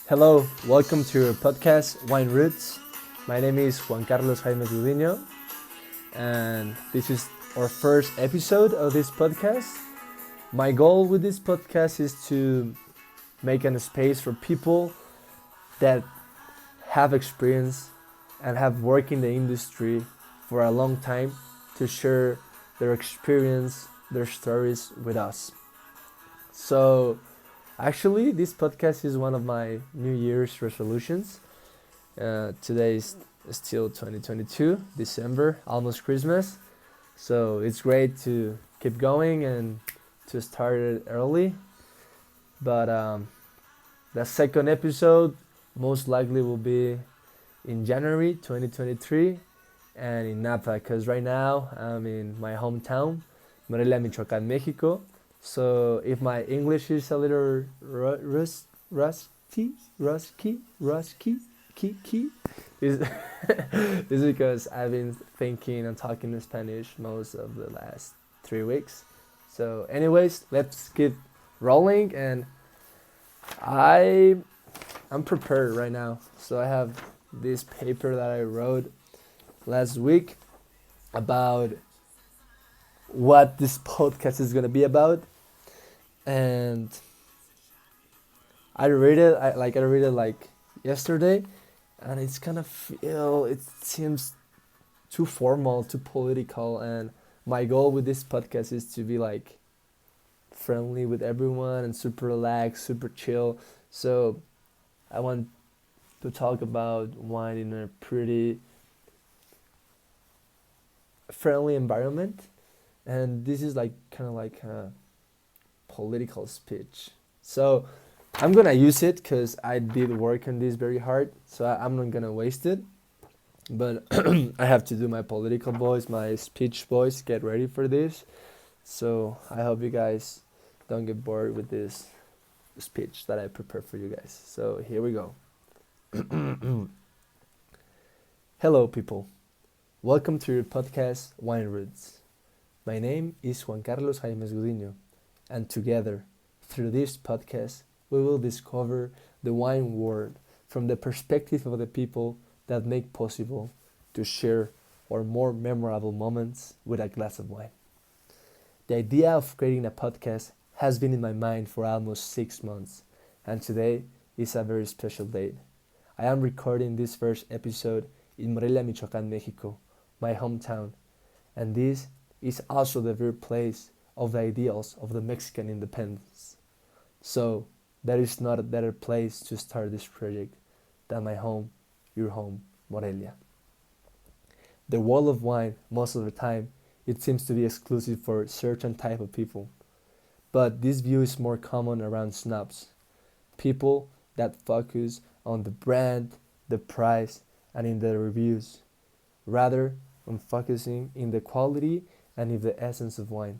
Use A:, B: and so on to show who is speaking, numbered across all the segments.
A: Hello, welcome to your podcast, Wine Roots. My name is Juan Carlos Jaime Gudino, and this is our first episode of this podcast. My goal with this podcast is to make a space for people that have experience and have worked in the industry for a long time to share their experience, their stories with us. So, actually, this podcast is one of my New Year's resolutions. Today is still 2022, December, almost Christmas. So it's great to keep going and to start it early. But the second episode most likely will be in January 2023 and in Napa, because right now I'm in my hometown, Morelia, Michoacán, Mexico. So if my English is a little rusty, key, is is because I've been thinking and talking in Spanish most of the last 3 weeks. So, anyways, let's keep rolling, and I'm prepared right now. So I have this paper that I wrote last week about what this podcast is gonna be about, and I read it. I read it like yesterday, and it's kind of feel it seems too formal, too political, and my goal with this podcast is to be like friendly with everyone and super relaxed, super chill. So I want to talk about wine in a pretty friendly environment, and this is like kind of like a political speech. So I'm gonna use it because I did work on this very hard. So I'm not gonna waste it. But I have to do my political voice, my speech voice. Get ready for this. So I hope you guys don't get bored with this speech that I prepared for you guys. So here we go. Hello, people. Welcome to your podcast, Wine Roots. My name is Juan Carlos Jaime Gudino, and together, through this podcast, we will discover the wine world from the perspective of the people that make possible to share our more memorable moments with a glass of wine. The idea of creating a podcast has been in my mind for almost 6 months, and today is a very special date. I am recording this first episode in Morelia, Michoacán, Mexico, my hometown, and this is also the birthplace of the ideals of the Mexican independence. So, there is not a better place to start this project than my home, your home, Morelia. The world of wine, most of the time, it seems to be exclusive for certain type of people. But this view is more common around snobs, people that focus on the brand, the price, and in the reviews, rather than focusing in the quality and in the essence of wine.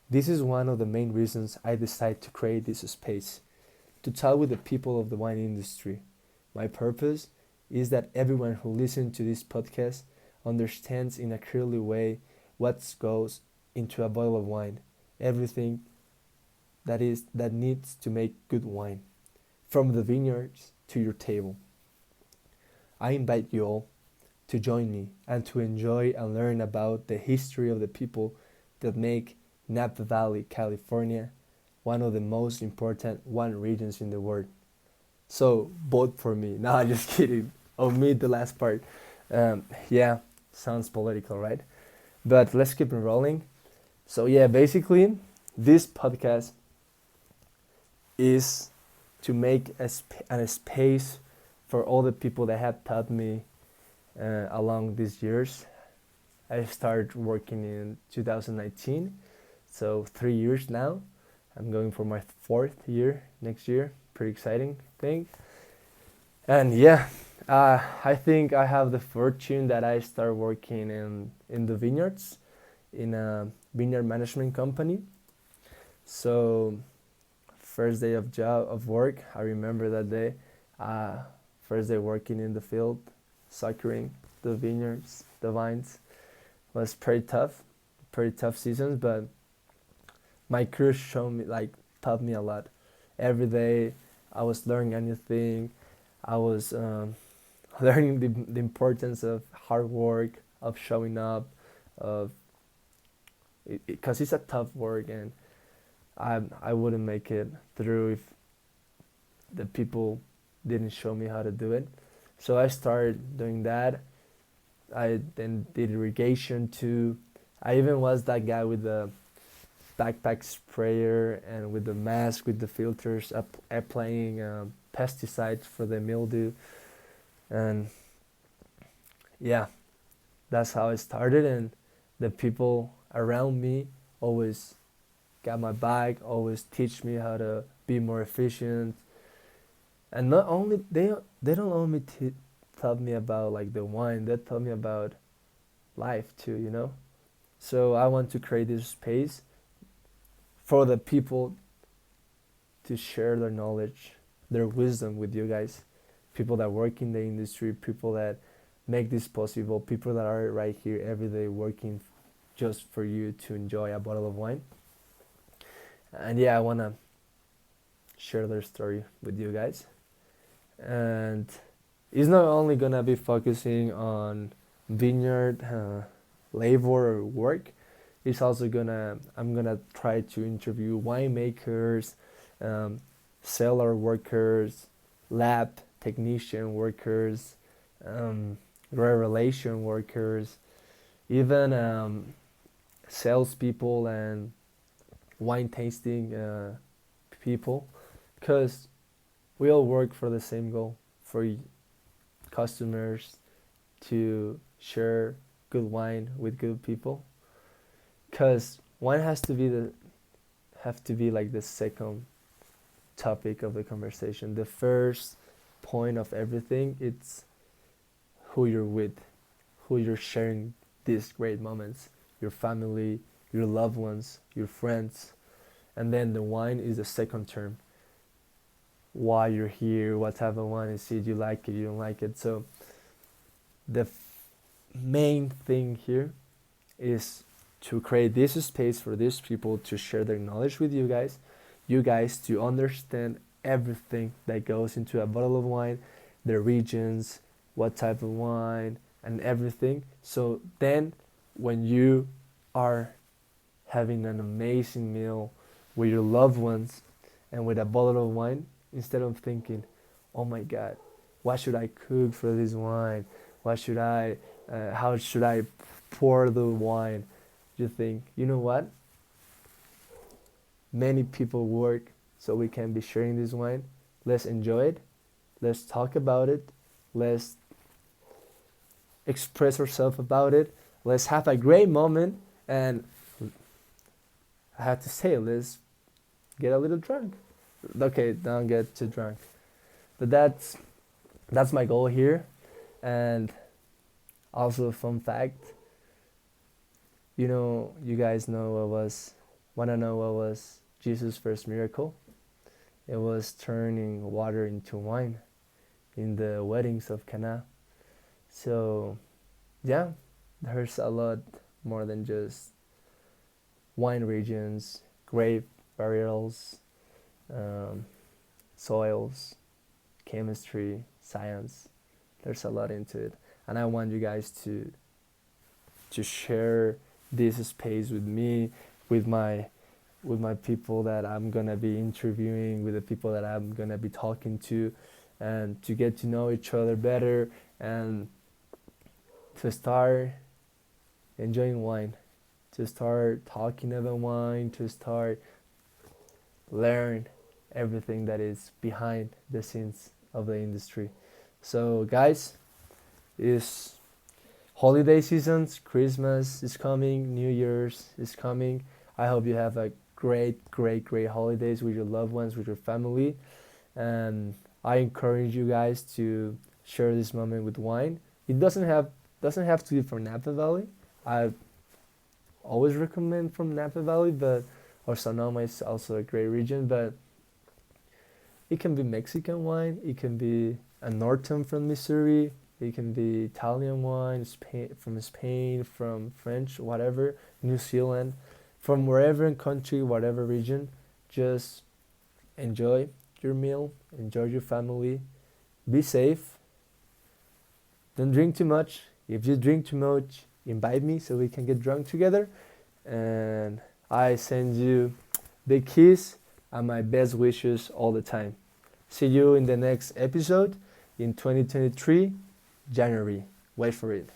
A: This is one of the main reasons I decided to create this space, to talk with the people of the wine industry. My purpose is that everyone who listens to this podcast understands in a clearly way what goes into a bottle of wine, everything that needs to make good wine, from the vineyards to your table. I invite you all to join me and to enjoy and learn about the history of the people that make Napa Valley, California, one of the most important wine regions in the world. So vote for me. No, I'm just kidding. Omit the last part. Yeah, sounds political, right? But let's keep it rolling. So yeah, basically, this podcast is to make a space for all the people that have taught me along these years. I started working in 2019, so 3 years now. I'm going for my 4th year next year. Pretty exciting thing. And yeah, I think I have the fortune that I start working in the vineyards, in a vineyard management company. So first day of work, I remember that day. First day working in the field, suckering the vineyards, the vines, was pretty tough seasons, but my crew showed me, like, taught me a lot. Every day I was learning a new thing. I was learning the importance of hard work, of showing up, of because it's a tough work, and I wouldn't make it through if the people didn't show me how to do it. So I started doing that. I then did irrigation too. I even was that guy with the backpack sprayer and with the mask with the filters applying pesticides for the mildew. And yeah, that's how I started. And the people around me always got my back, always teach me how to be more efficient. And not only they don't only tell me about like the wine, they tell me about life too, you know. So I want to create this space for the people to share their knowledge, their wisdom with you guys. People that work in the industry, people that make this possible, people that are right here every day working just for you to enjoy a bottle of wine. And yeah, I want to share their story with you guys. And it's not only going to be focusing on vineyard labor or work. It's also I'm gonna try to interview winemakers, um, cellar workers, lab technician workers, um, relation workers, even salespeople and wine tasting people, because we all work for the same goal, for customers to share good wine with good people. Because wine have to be like the second topic of the conversation. The first point of everything, it's who you're with, who you're sharing these great moments, your family, your loved ones, your friends. And then the wine is the second term. Why you're here, what type of wine is it, you like it, you don't like it. So the main thing here is to create this space for these people to share their knowledge with you guys to understand everything that goes into a bottle of wine, the regions, what type of wine, and everything. So then when you are having an amazing meal with your loved ones and with a bottle of wine, instead of thinking, oh my God, what should I cook for this wine? How should I pour the wine? You think, you know what? Many people work so we can be sharing this wine. Let's enjoy it. Let's talk about it. Let's express ourselves about it. Let's have a great moment. And I have to say, let's get a little drunk. Okay, don't get too drunk. But that's my goal here. And also, a fun fact, you guys wanna know what was Jesus' first miracle? It was turning water into wine in the weddings of Cana. So, yeah, there's a lot more than just wine regions, grape varietals, um, soils, chemistry, science. There's a lot into it, and I want you guys to share this space with me, with my people that I'm gonna be interviewing, with the people that I'm gonna be talking to, and to get to know each other better, and to start enjoying wine, to start talking about wine, to start learn everything that is behind the scenes of the industry. So guys, is holiday seasons, Christmas is coming, New Year's is coming. I hope you have a great holidays with your loved ones, with your family. And I encourage you guys to share this moment with wine. It doesn't have to be from Napa Valley. I always recommend from Napa Valley, but or Sonoma is also a great region, but it can be Mexican wine, it can be a Norton from Missouri, it can be Italian wine, Spain, from French, whatever, New Zealand, from wherever country, whatever region. Just enjoy your meal, enjoy your family, be safe, don't drink too much. If you drink too much, invite me so we can get drunk together. And I send you big kiss and my best wishes all the time. See you in the next episode in 2023, January. Wait for it.